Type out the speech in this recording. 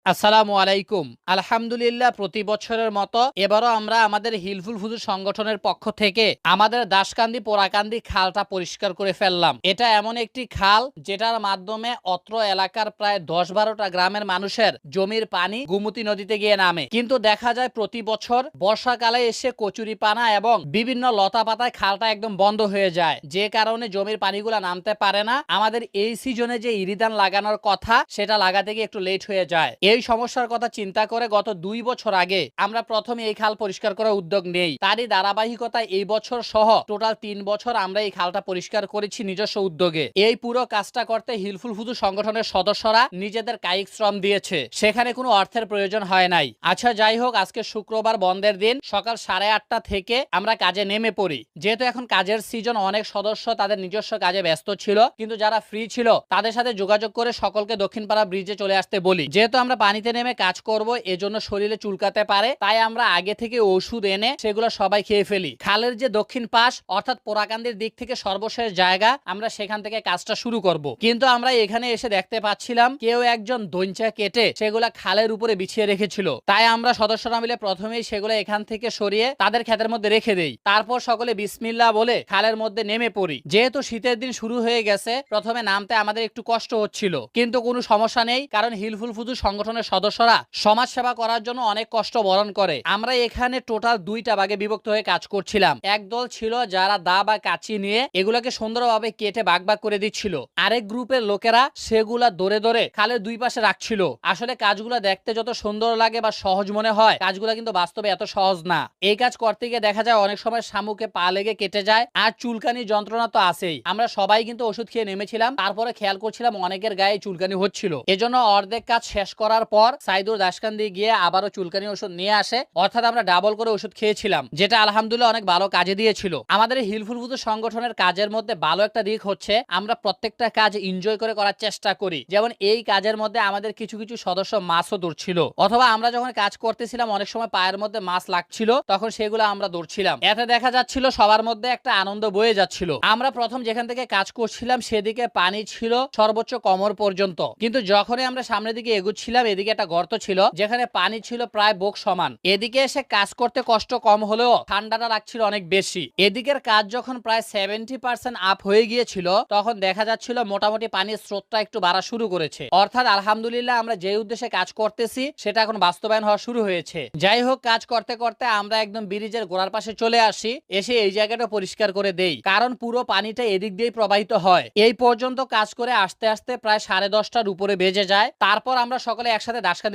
আসসালামু আলাইকুম। আলহামদুলিল্লাহ, প্রতি বছরের মতো এবারও আমরা আমাদের হিলফুল ফুজুর সংগঠনের পক্ষ থেকে আমাদের দাসকান্দি পোড়াকান্দি খালটা পরিষ্কার করে ফেললাম। এটা এমন একটি খাল যেটার মাধ্যমে অত্র এলাকার প্রায় ১০-১২টা গ্রামের মানুষের জমির পানি গোমতী নদীতে গিয়ে নামে। কিন্তু দেখা যায় প্রতি বছর বর্ষাকালে এসে কচুরিপানা এবং বিভিন্ন লতা পাতায় খালটা একদম বন্ধ হয়ে যায়, যে কারণে জমির পানিগুলা নামতে পারে না। আমাদের এই সিজনে যে ইরিদান লাগানোর কথা সেটা লাগাতে গিয়ে একটু লেট হয়ে যায়। এই সমস্যার কথা চিন্তা করে গত ২ বছর আগে আমরা প্রথমে এই খাল পরিষ্কার করার উদ্যোগ নেই। তারই ধারাবাহিকতায় এই বছর সহ টোটাল ৩ বছর আমরা এই খালটা পরিষ্কার করেছি নিজস্ব উদ্যোগে। এই পুরো কাজটা করতে হিলফুল ফুজুর সংগঠনের সদস্যরা নিজেদের কায়িক শ্রম দিয়েছে, সেখানে কোনো অর্থের প্রয়োজন হয় নাই। আচ্ছা, যাই হোক, আজকে শুক্রবার বন্ধের দিন, সকাল 8:30 থেকে আমরা কাজে নেমে পড়ি। যেহেতু এখন কাজের সিজন, অনেক সদস্য তাদের নিজস্ব কাজে ব্যস্ত ছিল, কিন্তু যারা ফ্রি ছিল তাদের সাথে যোগাযোগ করে সকলকে দক্ষিণপাড়া ব্রিজে চলে আসতে বলি। যেহেতু আমরা পানিতে নেমে কাজ করব, এজন্য শরীরে চুলকাতে পারে, তাই আমরা আগে থেকে ওষুধ এনে সেগুলো সবাই খেয়ে ফেলি। খালের যে দক্ষিণ পাশ অর্থাৎ পোড়াকান্দির দিক থেকে সর্বশেষ জায়গা, আমরা সেখান থেকে কাজটা শুরু করব। কিন্তু আমরা এখানে এসে দেখতে পাচ্ছিলাম কেউ একজন দইঞ্চা কেটে সেগুলা খালের উপরে বিছিয়ে রেখেছিল। তাই আমরা সদস্যরা মিলে প্রথমেই সেগুলো এখান থেকে সরিয়ে তাদের ক্ষেতের মধ্যে রেখে দেই। তারপর সকলে বিসমিল্লাহ বলে খালের মধ্যে নেমে পড়ি। যেহেতু শীতের দিন শুরু হয়ে গেছে, প্রথমে নামতে আমাদের একটু কষ্ট হচ্ছিল, কিন্তু কোনো সমস্যা নেই, কারণ হিলফুল ফুজুর সংগঠনের সদস্যরা সমাজ সেবা করার জন্য অনেক কষ্ট বরণ করে। আমরা এখানে টোটাল 2টা ভাগে বিভক্ত হয়ে কাজ করছিলাম। এক দল ছিল যারা দা বা কাঁচি নিয়ে এগুলাকে সুন্দরভাবে কেটে ভাগ ভাগ করে দিচ্ছিল। আরেক গ্রুপের লোকেরা সেগুলা ধরে ধরে খালের দুই পাশে রাখছিল। আসলে কাজগুলো দেখতে যত সুন্দর লাগে বা সহজ মনে হয়, কাজগুলো কিন্তু বাস্তবে এত সহজ না। এই কাজ করতে গিয়ে দেখা যায় অনেক সময় শামুকে পা লেগে কেটে যায়, আর চুলকানি যন্ত্রণা তো আছেই। আমরা সবাই কিন্তু ওষুধ খেয়ে নেমেছিলাম, তারপরে খেয়াল করছিলাম অনেকের গায়ে চুলকানি হচ্ছিল। এজন্য অর্ধেক কাজ শেষ করার পর সাইদুর দাসকান্দি গিয়ে আবারও চুলকানি ওষুধ নিয়ে আসে, অর্থাৎ আমরা ডাবল করে ওষুধ খেয়েছিলাম, যেটা আলহামদুলিল্লাহ অনেক ভালো কাজে দিয়েছিল। আমাদের এই হিলফুল ফুজুর সংগঠনের কাজের মধ্যে ভালো একটা দিক হচ্ছে আমরা প্রত্যেকটা কাজ এনজয় করে করার চেষ্টা করি। যেমন এই কাজের মধ্যে আমাদের কিছু কিছু সদস্য মাছও ধরছিল, অথবা আমরা যখন কাজ করতেছিলাম অনেক সময় পায়ের মধ্যে মাছ লাগছিল, তখন সেগুলো আমরা ধরছিলাম। এতে দেখা যাচ্ছিল সবার মধ্যে একটা আনন্দ বয়ে যাচ্ছিল। আমরা প্রথম যেখান থেকে কাজ করছিলাম সেদিকে পানি ছিল সর্বোচ্চ কোমর পর্যন্ত, কিন্তু যখনই আমরা সামনের দিকে এগুচ্ছিলাম এদিকে একটা গর্ত ছিল যেখানে পানি ছিল প্রায় বুক সমান। এদিকে এসে কাজ করতে কষ্ট কম হলেও ঠান্ডাটা লাগছিল অনেক বেশি। এদিকের কাজ যখন প্রায় 70% আপ হয়ে গিয়েছিল, তখন দেখা যাচ্ছিল মোটামুটি পানির স্রোতটা একটু বাড়া শুরু করেছে। অর্থাৎ আলহামদুলিল্লাহ আমরা যে উদ্দেশ্যে কাজ করতেছি সেটা এখন বাস্তবায়ন হওয়া শুরু হয়েছে। যাই হোক, কাজ করতে করতে আমরা একদম ব্রিজের গোড়ার পাশে চলে আসি, এসে এই জায়গাটা পরিষ্কার করে দেই, কারণ পুরো পানিটা এদিক দিয়েই প্রবাহিত হয়। এই পর্যন্ত কাজ করে আসতে আসতে প্রায় 10:30টার উপরে বেজে যায়। তারপর আমরা সকলে একসাথে দাসকান্দি